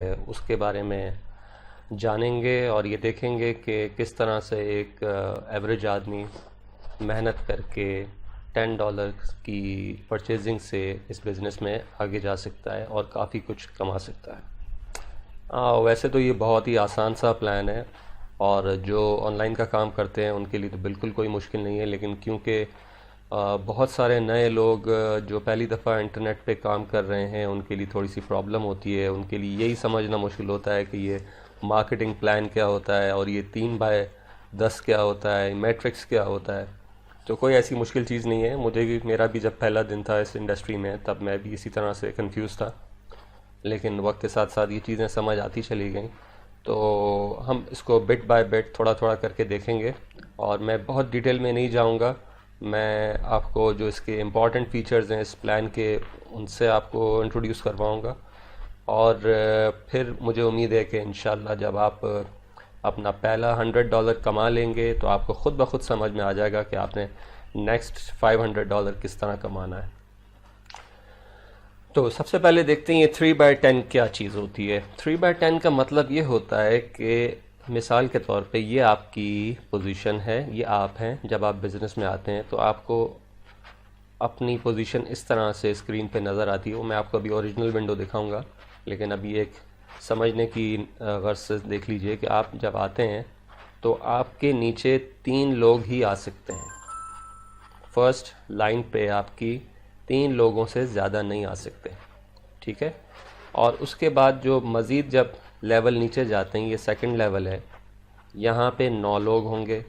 اس کے بارے میں جانیں گے اور یہ دیکھیں گے کہ کس طرح سے ایک ایوریج آدمی محنت کر کے $10 کی پرچیزنگ سے اس بزنس میں آگے جا سکتا ہے اور کافی کچھ کما سکتا ہے۔ ویسے تو یہ بہت ہی آسان سا پلان ہے اور جو آن لائن کا کام کرتے ہیں ان کے لیے تو بالکل کوئی مشکل نہیں ہے، لیکن کیونکہ بہت سارے نئے لوگ جو پہلی دفعہ انٹرنیٹ پہ کام کر رہے ہیں ان کے لیے تھوڑی سی پرابلم ہوتی ہے، ان کے لیے یہی سمجھنا مشکل ہوتا ہے کہ یہ مارکیٹنگ پلان کیا ہوتا ہے اور یہ 3x10 کیا ہوتا ہے، میٹرکس کیا ہوتا ہے۔ تو کوئی ایسی مشکل چیز نہیں ہے، مجھے بھی میرا بھی جب پہلا دن تھا اس انڈسٹری میں تب میں بھی اسی طرح سے کنفیوز تھا، لیکن وقت کے ساتھ ساتھ یہ چیزیں سمجھ آتی چلی گئیں۔ تو ہم اس کو بٹ بائی بٹ تھوڑا تھوڑا کر کے دیکھیں گے اور میں بہت ڈیٹیل میں نہیں جاؤں گا، میں آپ کو جو اس کے امپورٹنٹ فیچرز ہیں اس پلان کے ان سے آپ کو انٹروڈیوس کرواؤں گا، اور پھر مجھے امید ہے کہ انشاءاللہ جب آپ اپنا پہلا $100 کما لیں گے تو آپ کو خود بخود سمجھ میں آ جائے گا کہ آپ نے نیکسٹ $500 کس طرح کمانا ہے۔ تو سب سے پہلے دیکھتے ہیں یہ 3x10 کیا چیز ہوتی ہے۔ 3x10 کا مطلب یہ ہوتا ہے کہ مثال کے طور پہ یہ آپ کی پوزیشن ہے، یہ آپ ہیں، جب آپ بزنس میں آتے ہیں تو آپ کو اپنی پوزیشن اس طرح سے اسکرین پہ نظر آتی ہے۔ وہ میں آپ کو ابھی اوریجنل ونڈو دکھاؤں گا، لیکن ابھی ایک سمجھنے کی غرض سے دیکھ لیجئے کہ آپ جب آتے ہیں تو آپ کے نیچے 3 لوگ ہی آ سکتے ہیں۔ فرسٹ لائن پہ آپ کی 3 لوگوں سے زیادہ نہیں آ سکتے، ٹھیک ہے؟ اور اس کے بعد جو مزید جب لیول نیچے جاتے ہیں، یہ سیکنڈ لیول ہے، یہاں پہ 9 لوگ ہوں گے،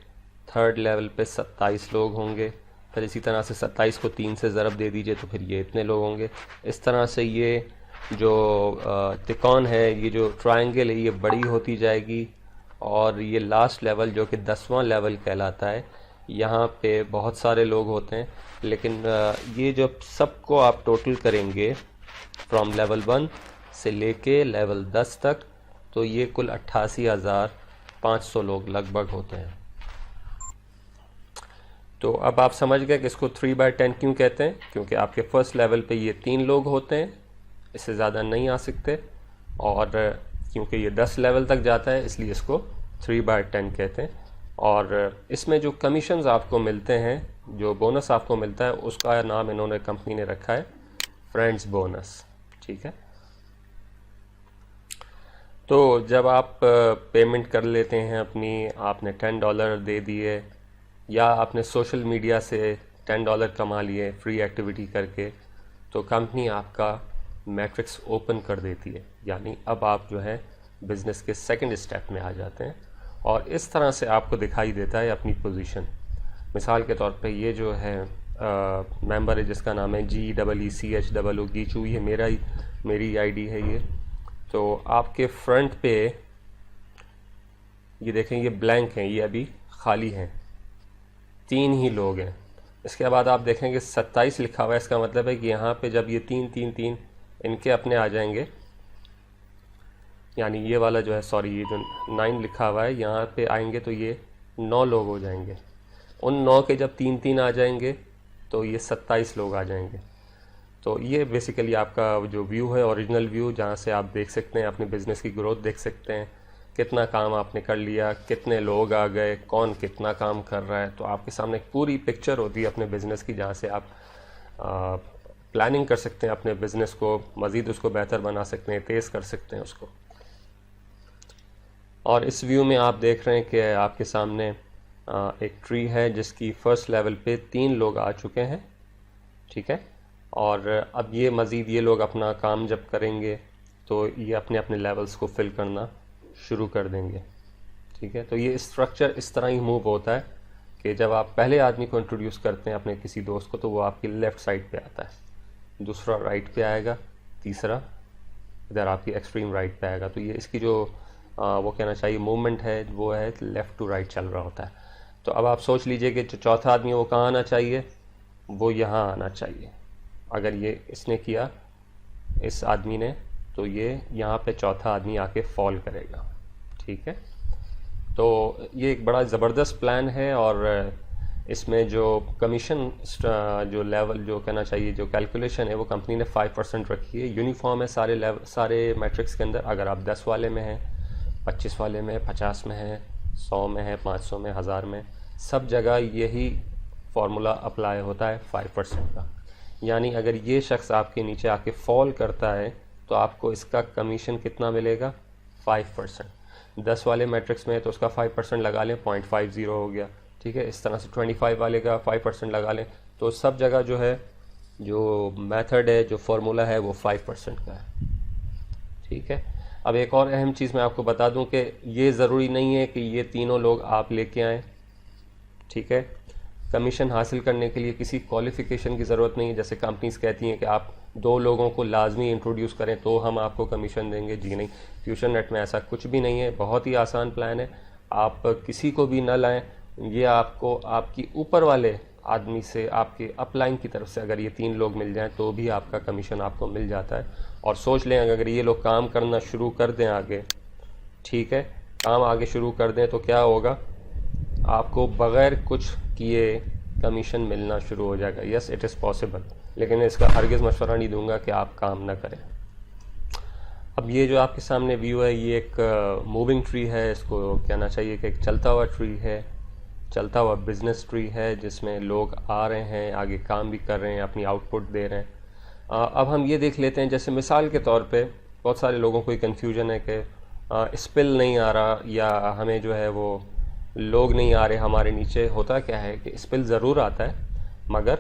تھرڈ لیول پہ 27 لوگ ہوں گے، پھر اسی طرح سے 27 کو 3 سے ضرب دے دیجئے تو پھر یہ اتنے لوگ ہوں گے۔ اس طرح سے یہ جو تکون ہے، یہ جو ٹرائنگل ہے، یہ بڑی ہوتی جائے گی، اور یہ لاسٹ لیول جو کہ 10واں لیول کہلاتا ہے، یہاں پہ بہت سارے لوگ ہوتے ہیں، لیکن یہ جب سب کو آپ ٹوٹل کریں گے فرام لیول 1 سے لے کے لیول 10 تک، تو یہ کل 88,500 لوگ لگ بھگ ہوتے ہیں۔ تو اب آپ سمجھ گئے کہ اس کو 3x10 کیوں کہتے ہیں، کیونکہ آپ کے فرسٹ لیول پہ یہ 3 لوگ ہوتے ہیں، اس سے زیادہ نہیں آ سکتے، اور کیونکہ یہ 10 لیول تک جاتا ہے اس لیے اس کو 3x10 کہتے ہیں۔ اور اس میں جو کمیشنز آپ کو ملتے ہیں، جو بونس آپ کو ملتا ہے، اس کا نام انہوں نے کمپنی نے رکھا ہے فرینڈز بونس، ٹھیک ہے؟ تو جب آپ پیمنٹ کر لیتے ہیں اپنی، آپ نے $10 دے دیے، یا آپ نے سوشل میڈیا سے $10 کما لیے فری ایکٹیویٹی کر کے، تو کمپنی آپ کا میٹرکس اوپن کر دیتی ہے، یعنی اب آپ جو ہے بزنس کے سیکنڈ اسٹیپ میں آ جاتے ہیں، اور اس طرح سے آپ کو دکھائی دیتا ہے اپنی پوزیشن۔ مثال کے طور پہ یہ جو ہے ممبر ہے جس کا نام ہے GEECHOO گیچو، یہ میری آئی ڈی ہے یہ۔ تو آپ کے فرنٹ پہ یہ دیکھیں، یہ بلینک ہیں، یہ ابھی خالی ہیں، 3 ہی لوگ ہیں۔ اس کے بعد آپ دیکھیں کہ 27 لکھا ہوا ہے، اس کا مطلب ہے کہ یہاں پہ جب یہ 3 ان کے اپنے آ جائیں گے، یعنی یہ والا جو ہے، سوری، یہ جو 9 لکھا ہوا ہے، یہاں پہ آئیں گے تو یہ 9 لوگ ہو جائیں گے۔ ان 9 کے جب 3 آ جائیں گے تو یہ 27 لوگ آ جائیں گے۔ تو یہ بیسیکلی آپ کا جو ویو ہے، اوریجنل ویو، جہاں سے آپ دیکھ سکتے ہیں اپنے بزنس کی گروتھ، دیکھ سکتے ہیں کتنا کام آپ نے کر لیا، کتنے لوگ آ گئے، کون کتنا کام کر رہا ہے۔ تو آپ کے سامنے ایک پوری پکچر ہوتی ہے اپنے بزنس کی، جہاں سے آپ پلاننگ کر سکتے ہیں اپنے بزنس کو، مزید اس کو بہتر بنا سکتے ہیں، تیز کر سکتے ہیں اس کو۔ اور اس ویو میں آپ دیکھ رہے ہیں کہ آپ کے سامنے ایک ٹری ہے جس کی فرسٹ لیول پہ 3 لوگ آ چکے ہیں، ٹھیک ہے؟ اور اب یہ مزید یہ لوگ اپنا کام جب کریں گے تو یہ اپنے اپنے لیولز کو فل کرنا شروع کر دیں گے، ٹھیک ہے؟ تو یہ اسٹرکچر اس طرح ہی موو ہوتا ہے کہ جب آپ پہلے آدمی کو انٹروڈیوس کرتے ہیں اپنے کسی دوست کو، تو وہ آپ کی لیفٹ سائڈ پہ آتا ہے، دوسرا رائٹ پہ آئے گا، تیسرا ادھر آپ کی ایکسٹریم رائٹ پہ آئے گا۔ تو یہ اس کی جو وہ کہنا چاہیے موومنٹ ہے، وہ ہے لیفٹ ٹو رائٹ چل رہا ہوتا ہے۔ تو اب آپ سوچ لیجئے کہ جو چوتھا آدمی وہ کہاں آنا چاہیے، وہ یہاں آنا چاہیے۔ اگر یہ اس نے کیا، اس آدمی نے، تو یہ یہاں پہ چوتھا آدمی آ کے فال کرے گا، ٹھیک ہے؟ تو یہ ایک بڑا زبردست پلان ہے، اور اس میں جو کمیشن جو لیول جو کہنا چاہیے جو کیلکولیشن ہے وہ کمپنی نے 5% رکھی ہے. یونیفارم ہے سارے میٹرکس کے اندر. اگر آپ 10 والے میں ہیں، 25 والے میں، 50 میں ہیں، 100 میں ہے، 500 میں، 1000 میں، سب جگہ یہی فارمولا اپلائی ہوتا ہے 5% کا. یعنی اگر یہ شخص آپ کے نیچے آ کے فال کرتا ہے تو آپ کو اس کا کمیشن کتنا ملے گا؟ 5%. 10 والے میٹرکس میں تو اس کا 5% لگا لیں، 0.50 ہو گیا. ٹھیک ہے، اس طرح سے 25 والے کا 5% لگا لیں. تو سب جگہ جو ہے جو میتھڈ ہے جو فارمولا ہے وہ 5% کا ہے. ٹھیک ہے. اب ایک اور اہم چیز میں آپ کو بتا دوں کہ یہ ضروری نہیں ہے کہ یہ تینوں لوگ آپ لے کے آئیں. ٹھیک ہے. کمیشن حاصل کرنے کے لیے کسی کوالیفیکیشن کی ضرورت نہیں ہے. جیسے کمپنیز کہتی ہیں کہ آپ 2 لوگوں کو لازمی انٹروڈیوس کریں تو ہم آپ کو کمیشن دیں گے. جی نہیں، فیوچر نیٹ میں ایسا کچھ بھی نہیں ہے. بہت ہی آسان پلان ہے. آپ کسی کو بھی نہ لائیں. یہ آپ کو آپ کی اوپر والے آدمی سے، آپ کے اپ لائن کی طرف سے اگر یہ 3 لوگ مل جائیں تو بھی آپ کا کمیشن آپ کو مل جاتا ہے. اور سوچ لیں اگر یہ لوگ کام کرنا شروع کر دیں آگے، ٹھیک ہے، کام آگے شروع کر دیں تو کیا ہوگا؟ آپ کو بغیر کچھ کیے کمیشن ملنا شروع ہو جائے گا. یس اٹ از پاسبل، لیکن اس کا ہرگز مشورہ نہیں دوں گا کہ آپ کام نہ کریں. اب یہ جو آپ کے سامنے ویو ہے یہ ایک موونگ ٹری ہے. اس کو کہنا چاہیے کہ ایک چلتا ہوا ٹری ہے، چلتا ہوا بزنس ٹری ہے جس میں لوگ آ رہے ہیں، آگے کام بھی کر رہے ہیں، اپنی آؤٹ پٹ دے رہے ہیں. اب ہم یہ دیکھ لیتے ہیں، جیسے مثال کے طور پہ بہت سارے لوگوں کو یہ کنفیوژن ہے کہ اسپل نہیں آ رہا یا ہمیں جو ہے وہ لوگ نہیں آ رہے ہمارے نیچے. ہوتا کیا ہے کہ اسپل ضرور آتا ہے مگر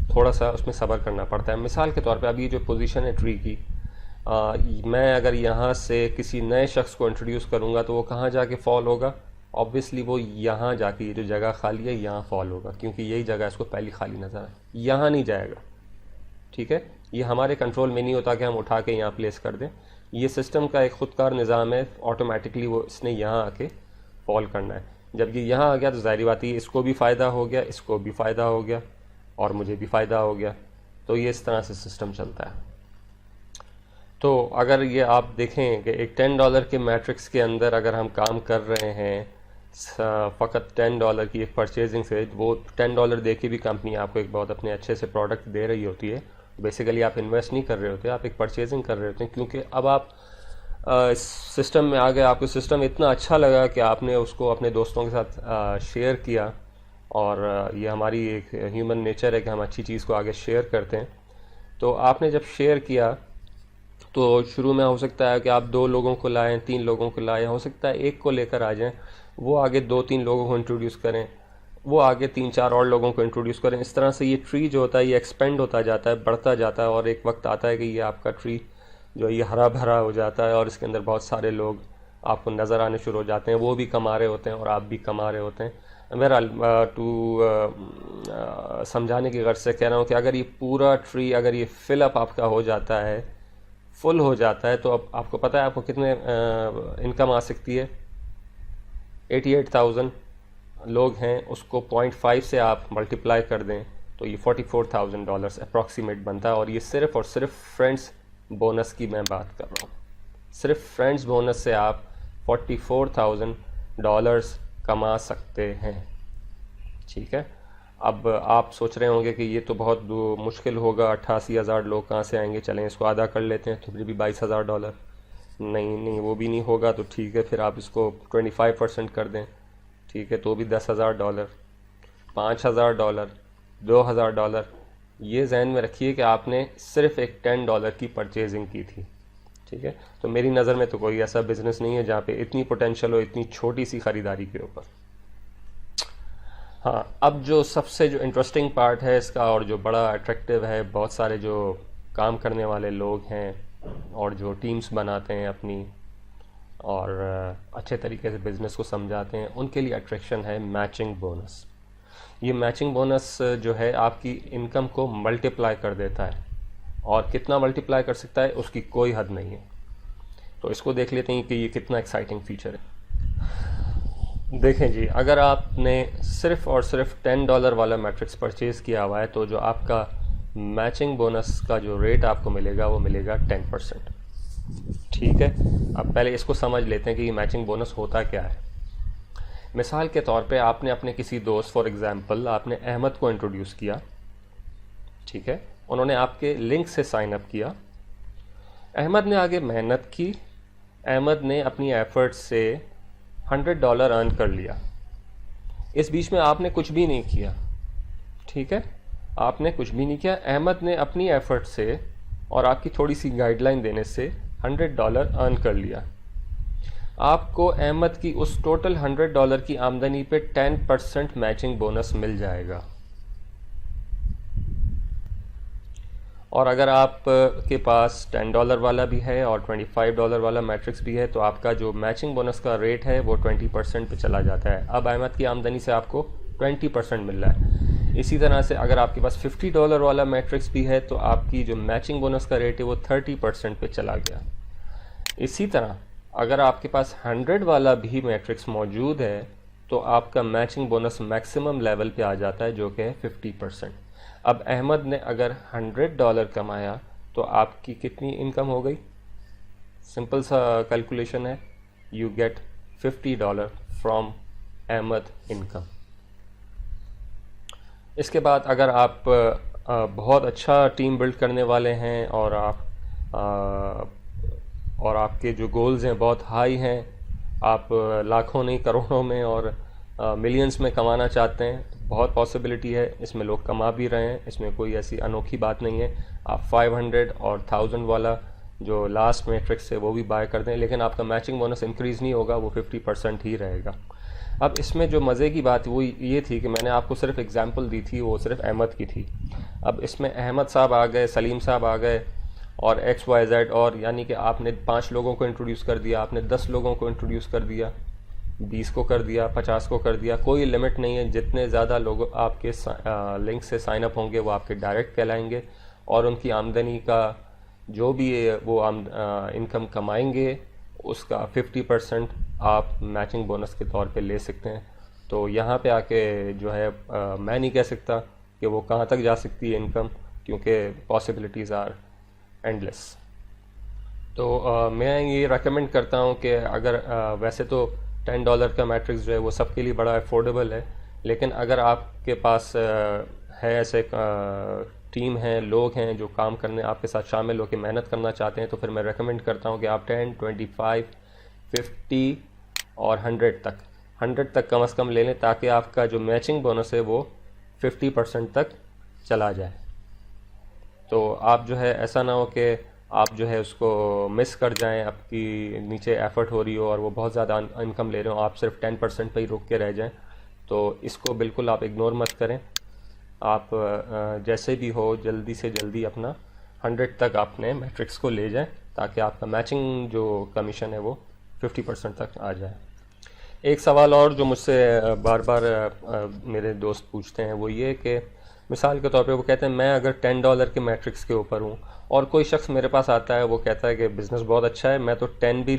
تھوڑا سا اس میں صبر کرنا پڑتا ہے. مثال کے طور پہ اب یہ جو پوزیشن ہے ٹری کی، میں اگر یہاں سے کسی نئے شخص کو انٹروڈیوس کروں گا تو وہ کہاں جا کے فال ہوگا؟ آبویسلی وہ یہاں جا کے، یہ جو جگہ خالی ہے یہاں فال ہوگا، کیونکہ یہی جگہ اس کو پہلی خالی نظر ہے. یہاں نہیں جائے گا. ٹھیک ہے. یہ ہمارے کنٹرول میں نہیں ہوتا کہ ہم اٹھا کے یہاں پلیس کر دیں. یہ سسٹم کا ایک خودکار نظام ہے. آٹومیٹکلی وہ اس نے یہاں آ کے فال کرنا ہے. جب یہ یہاں آ گیا تو ظاہری بات ہے اس کو بھی فائدہ ہو گیا، اس کو بھی فائدہ ہو گیا اور مجھے بھی فائدہ ہو گیا. تو یہ اس طرح سے سسٹم چلتا ہے. تو اگر یہ آپ دیکھیں کہ ایک $10 کے میٹرکس کے اندر اگر ہم کام کر رہے ہیں فقط $10 کی ایک پرچیزنگ سے، وہ $10 دے کے بھی کمپنی آپ کو ایک بہت اپنے اچھے سے پروڈکٹ دے رہی ہوتی ہے. بیسیکلی آپ انویسٹ نہیں کر رہے ہوتے، آپ ایک پرچیزنگ کر رہے ہوتے ہیں، کیونکہ اب آپ اس سسٹم میں آ گئے. آپ کو سسٹم اتنا اچھا لگا کہ آپ نے اس کو اپنے دوستوں کے ساتھ شیئر کیا. اور یہ ہماری ایک ہیومن نیچر ہے کہ ہم اچھی چیز کو آگے شیئر کرتے ہیں. تو آپ نے جب شیئر کیا تو شروع میں ہو سکتا ہے کہ آپ 2 لوگوں کو لائیں، 3 لوگوں کو لائیں، ہو سکتا ہے ایک کو لے کر آ جائیں، وہ آگے 2-3 لوگوں کو انٹروڈیوس کریں، وہ آگے 3-4 اور لوگوں کو انٹروڈیوس کریں. اس طرح سے یہ ٹری جو ہوتا ہے یہ ایکسپینڈ ہوتا جاتا ہے، بڑھتا جاتا ہے، اور ایک وقت آتا ہے کہ یہ آپ کا ٹری جو ہے یہ ہرا بھرا ہو جاتا ہے اور اس کے اندر بہت سارے لوگ آپ کو نظر آنے شروع ہو جاتے ہیں. وہ بھی کما رہے ہوتے ہیں اور آپ بھی کما رہے ہوتے ہیں. بہرحال سمجھانے کی غرض سے کہہ رہا ہوں کہ اگر یہ پورا ٹری اگر یہ فل اپ آپ کا ہو جاتا ہے، فل ہو جاتا ہے، تو اب آپ کو پتہ ہے آپ کو کتنے انکم آ سکتی ہے؟ 88,000 لوگ ہیں، اس کو 0.5 سے آپ ملٹیپلائی کر دیں تو یہ $44,000 اپروکسیمیٹ بنتا ہے. اور یہ صرف اور صرف فرینڈس بونس کی میں بات کر رہا ہوں. صرف فرینڈس بونس سے آپ $44,000 کما سکتے ہیں. ٹھیک ہے. اب آپ سوچ رہے ہوں گے کہ یہ تو بہت مشکل ہوگا، 88,000 لوگ کہاں سے آئیں گے، چلیں اس کو آدھا کر لیتے ہیں تو پھر بھی $22,000. نہیں وہ بھی نہیں ہوگا تو ٹھیک ہے، پھر آپ اس کو 25% کر دیں. ٹھیک ہے، تو بھی $10,000، $5,000، $2,000. یہ ذہن میں رکھیے کہ آپ نے صرف ایک $10 کی پرچیزنگ کی تھی. ٹھیک ہے. تو میری نظر میں تو کوئی ایسا بزنس نہیں ہے جہاں پہ اتنی پوٹینشیل ہو اتنی چھوٹی سی خریداری کے اوپر. ہاں، اب جو سب سے جو انٹرسٹنگ پارٹ ہے اس کا اور جو بڑا اٹریکٹیو ہے، بہت سارے جو کام کرنے والے لوگ ہیں اور جو ٹیمز بناتے ہیں اپنی اور اچھے طریقے سے بزنس کو سمجھاتے ہیں، ان کے لیے اٹریکشن ہے میچنگ بونس. یہ میچنگ بونس جو ہے آپ کی انکم کو ملٹیپلائی کر دیتا ہے، اور کتنا ملٹیپلائی کر سکتا ہے اس کی کوئی حد نہیں ہے. تو اس کو دیکھ لیتے ہیں کہ یہ کتنا ایکسائٹنگ فیچر ہے. دیکھیں جی، اگر آپ نے صرف اور صرف $10 والا میٹرکس پرچیز کیا ہوا ہے تو جو آپ کا میچنگ بونس کا جو ریٹ آپ کو ملے گا وہ ملے گا 10%. ٹھیک ہے. اب پہلے اس کو سمجھ لیتے ہیں کہ یہ میچنگ بونس ہوتا کیا ہے. مثال کے طور پہ آپ نے اپنے کسی دوست، فار ایگزامپل آپ نے احمد کو انٹروڈیوس کیا، ٹھیک ہے، انہوں نے آپ کے لنک سے سائن اپ کیا، احمد نے آگے محنت کی، احمد نے اپنی ایفرٹ سے $100 ارن کر لیا، اس بیچ میں آپ نے کچھ بھی نہیں کیا، ٹھیک ہے، آپ نے کچھ بھی نہیں کیا، احمد نے اپنی ایفرٹ سے اور آپ کی تھوڑی سی گائیڈ لائن دینے سے $100 ارن کر لیا، آپ کو احمد کی اس ٹوٹل $100 کی آمدنی پہ 10% میچنگ بونس مل جائے گا۔ اور اگر آپ کے پاس $10 والا بھی ہے اور $25 والا میٹرکس بھی ہے تو آپ کا جو میچنگ بونس کا ریٹ ہے وہ 20% پہ چلا جاتا ہے۔ اب احمد کی آمدنی سے آپ کو 20% مل رہا ہے۔ اسی طرح سے اگر آپ کے پاس $50 والا میٹرکس بھی ہے تو آپ کی جو میچنگ بونس کا ریٹ ہے وہ 30% پہ چلا گیا۔ اسی طرح اگر آپ کے پاس 100 والا بھی میٹرکس موجود ہے تو آپ کا میچنگ بونس میکسیمم لیول پہ آ جاتا ہے جو کہ ہے 50%۔ اب احمد نے اگر $100 کمایا تو آپ کی کتنی انکم ہو گئی؟ سمپل سا کیلکولیشن ہے، you get $50 from Ahmad income. اس کے بعد اگر آپ بہت اچھا ٹیم بلڈ کرنے والے ہیں اور آپ کے جو گولز ہیں بہت ہائی ہیں، آپ لاکھوں نہیں کروڑوں میں اور ملینز میں کمانا چاہتے ہیں، بہت پاسبلٹی ہے، اس میں لوگ کما بھی رہے ہیں، اس میں کوئی ایسی انوکھی بات نہیں ہے۔ آپ 500 اور 1000 والا جو لاسٹ میٹرکس ہے وہ بھی بائی کر دیں، لیکن آپ کا میچنگ بونس انکریز نہیں ہوگا، وہ 50% ہی رہے گا۔ اب اس میں جو مزے کی بات وہ یہ تھی کہ میں نے آپ کو صرف اگزامپل دی تھی، وہ صرف احمد کی تھی۔ اب اس میں احمد صاحب آ گئے، سلیم صاحب آ گئے اور XYZ، اور یعنی کہ آپ نے 5 لوگوں کو انٹروڈیوس کر دیا، آپ نے 10 لوگوں کو انٹروڈیوس کر دیا، 20 کو کر دیا، 50 کو کر دیا، کوئی لمٹ نہیں ہے، جتنے زیادہ لوگ آپ کے لنک سے سائن اپ ہوں گے وہ آپ کے ڈائریکٹ کہلائیں گے، اور ان کی آمدنی کا جو بھی وہ انکم کمائیں گے اس کا 50% آپ میچنگ بونس کے طور پہ لے سکتے ہیں۔ تو یہاں پہ آ کے جو ہے میں نہیں کہہ سکتا کہ وہ کہاں تک جا سکتی ہے انکم، کیونکہ پاسبلٹیز آر اینڈلیس۔ تو میں یہ ریکمینڈ کرتا ہوں کہ اگر ویسے تو $10 کا میٹرکس جو ہے وہ سب کے لیے بڑا افورڈیبل ہے، لیکن اگر آپ کے پاس ہے ایسے ٹیم ہیں، لوگ ہیں جو کام کرنے آپ کے ساتھ شامل ہو کے محنت کرنا چاہتے ہیں، تو پھر میں ریکمینڈ کرتا ہوں کہ آپ 10، 25، 50 اور 100 تک کم از کم لے لیں، تاکہ آپ کا جو میچنگ بونس ہے وہ 50% تک چلا جائے۔ تو آپ جو ہے ایسا نہ ہو کہ آپ جو ہے اس کو مس کر جائیں، آپ کی نیچے ایفرٹ ہو رہی ہو اور وہ بہت زیادہ انکم لے رہے ہوں، آپ صرف 10% پہ ہی رک کے رہ جائیں، تو اس کو بالکل آپ اگنور مت کریں۔ آپ جیسے بھی ہو جلدی سے جلدی اپنا 100 تک اپنے میٹرکس کو لے جائیں، تاکہ آپ کا میچنگ جو کمیشن ہے وہ 50% تک آ جائے۔ ایک سوال اور جو مجھ سے بار بار میرے دوست پوچھتے ہیں وہ یہ کہ مثال کے طور پہ وہ کہتے ہیں میں اگر $10 کے میٹرکس کے اوپر ہوں اور کوئی شخص میرے پاس آتا ہے، وہ کہتا ہے کہ بزنس بہت اچھا ہے، میں تو 10 بھی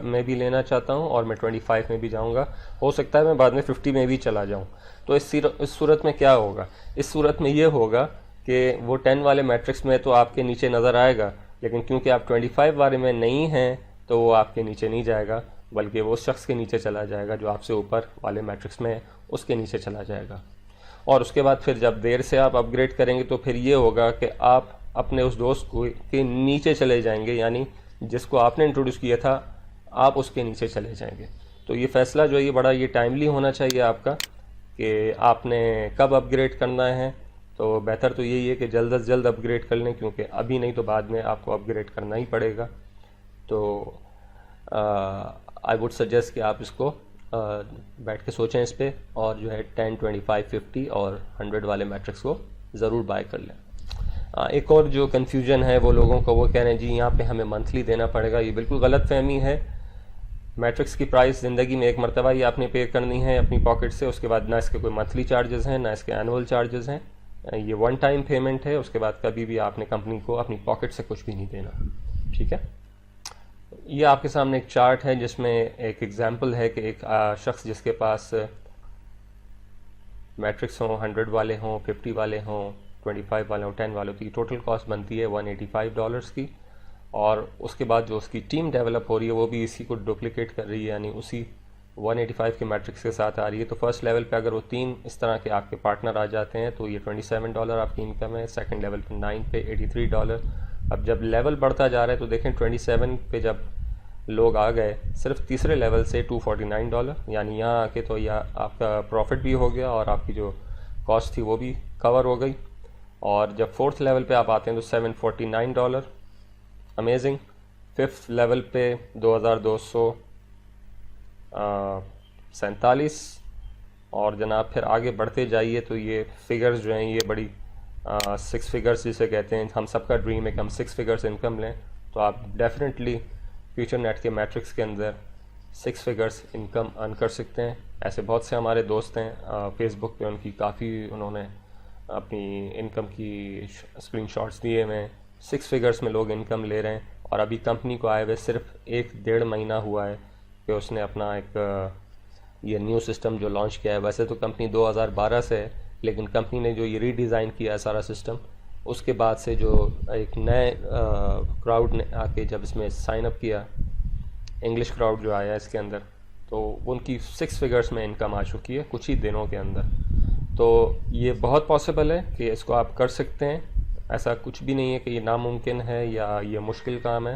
میں بھی لینا چاہتا ہوں اور میں 25 میں بھی جاؤں گا، ہو سکتا ہے میں بعد میں 50 میں بھی چلا جاؤں، تو اس صورت میں کیا ہوگا؟ اس صورت میں یہ ہوگا کہ وہ 10 والے میٹرکس میں تو آپ کے نیچے نظر آئے گا، لیکن کیونکہ آپ 25 والے میں نہیں ہیں تو وہ آپ کے نیچے نہیں جائے گا، بلکہ وہ اس شخص کے نیچے چلا جائے گا جو آپ سے اوپر والے میٹرکس میں ہے، اس کے نیچے چلا جائے گا۔ اور اس کے بعد پھر جب دیر سے آپ اپ گریڈ کریں گے تو پھر یہ ہوگا کہ آپ اپنے اس دوست کے نیچے چلے جائیں گے، یعنی جس کو آپ نے انٹروڈیوس کیا تھا آپ اس کے نیچے چلے جائیں گے۔ تو یہ فیصلہ جو ہے یہ بڑا ٹائملی ہونا چاہیے آپ کا کہ آپ نے کب اپ گریڈ کرنا ہے۔ تو بہتر تو یہی ہے کہ جلد از جلد اپ گریڈ کر لیں، کیونکہ ابھی نہیں تو بعد میں آپ کو اپ گریڈ کرنا ہی پڑے گا۔ تو آئی وڈ سجیسٹ کہ آپ اس کو بیٹھ کے سوچیں اس پہ، اور جو ہے 10، 25، 50 اور 100 والے میٹرکس کو ضرور بائی کر لیں۔ ایک اور جو کنفیوژن ہے وہ لوگوں کو، وہ کہہ رہے ہیں جی یہاں پہ ہمیں منتھلی دینا پڑے گا، یہ بالکل غلط فہمی ہے۔ میٹرکس کی پرائس زندگی میں ایک مرتبہ ہی آپ نے پے کرنی ہے اپنی پاکٹ سے، اس کے بعد نہ اس کے کوئی منتھلی چارجز ہیں نہ اس کے اینول چارجز ہیں، یہ ون ٹائم پیمنٹ ہے، اس کے بعد کبھی بھی آپ نے کمپنی کو اپنی پاکٹ سے کچھ بھی نہیں دینا، ٹھیک ہے۔ یہ آپ کے سامنے ایک چارٹ ہے جس میں ایک ایگزامپل ہے کہ ایک شخص جس کے پاس میٹرکس ہوں، 100 والے ہوں، 50 والے ہوں، 25 والے ہوں، 10 والے ہوں، تو یہ ٹوٹل کاسٹ بنتی ہے $185 کی، اور اس کے بعد جو اس کی ٹیم ڈیولپ ہو رہی ہے وہ بھی اسی کو ڈپلیکیٹ کر رہی ہے، یعنی 185 کے میٹرکس کے ساتھ آ رہی ہے. تو فرسٹ لیول پہ اگر وہ 3 اس طرح کے آپ کے پارٹنر آ جاتے ہیں تو یہ $27 آپ کی انکم ہے. سیکنڈ لیول پہ 9 پہ $83. اب جب لیول بڑھتا جا رہا ہے تو دیکھیں 27 پہ جب لوگ آ گئے صرف تیسرے لیول سے $249, یعنی یہاں آ کے تو یا آپ کا پروفٹ بھی ہو گیا اور آپ کی جو کاسٹ تھی وہ بھی کور ہو گئی. اور جب فورتھ لیول پہ آپ آتے ہیں تو $749 امیزنگ. ففتھ لیول پہ 2247. اور جناب پھر آگے بڑھتے جائیے تو یہ فگرز جو ہیں یہ بڑی 6 فگرز جسے کہتے ہیں, ہم سب کا ڈریم ہے کہ ہم 6 فگرز انکم لیں. تو آپ ڈیفینیٹلی فیوچر نیٹ کے میٹرکس کے اندر 6 فگرز انکم ارن کر سکتے ہیں. ایسے بہت سے ہمارے دوست ہیں فیس بک پہ, ان کی کافی انہوں نے اپنی انکم کی اسکرین شاٹس دیے ہوئے ہیں. 6 فگرز میں لوگ انکم لے رہے ہیں. اور ابھی کمپنی کو آئے ہوئے صرف 1-1.5 مہینہ ہوا ہے کہ اس نے اپنا ایک یہ نیو سسٹم جو لانچ کیا ہے. ویسے تو کمپنی 2012 سے ہے, لیکن کمپنی نے جو یہ ری ڈیزائن کیا ہے سارا سسٹم, اس کے بعد سے جو ایک نئے کراؤڈ نے آ کے جب اس میں سائن اپ کیا, انگلش کراؤڈ جو آیا اس کے اندر, تو ان کی 6 فگرز میں انکم آ چکی ہے کچھ ہی دنوں کے اندر. تو یہ بہت پاسبل ہے کہ اس کو آپ کر سکتے ہیں. ایسا کچھ بھی نہیں ہے کہ یہ ناممکن ہے یا یہ مشکل کام ہے.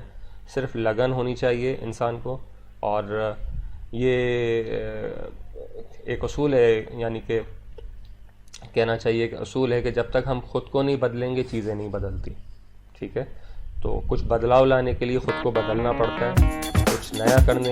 صرف لگن ہونی چاہیے انسان کو. اور یہ ایک اصول ہے, یعنی کہ کہنا چاہیے کہ اصول ہے کہ جب تک ہم خود کو نہیں بدلیں گے چیزیں نہیں بدلتی. ٹھیک ہے, تو کچھ بدلاؤ لانے کے لیے خود کو بدلنا پڑتا ہے, کچھ نیا کرنے